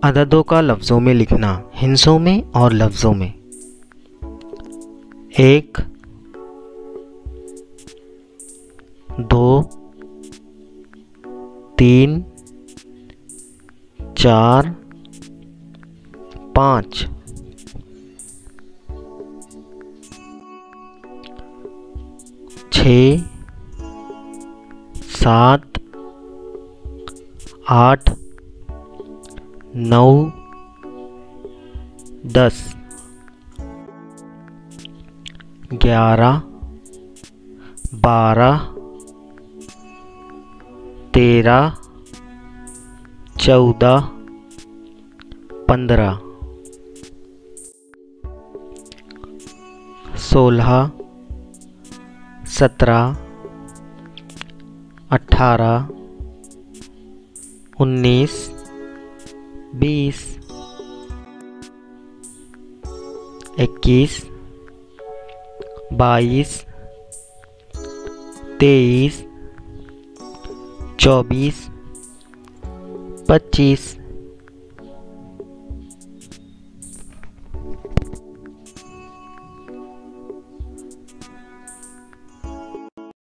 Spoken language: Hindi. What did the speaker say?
अददों का लफ्ज़ों में लिखना, हिंसों में और लफ्ज़ों में। 1 2 3 4 5 6 7 8 9 10 11 12 13 14 15 16 17 18 19 20 21 22 23 24 25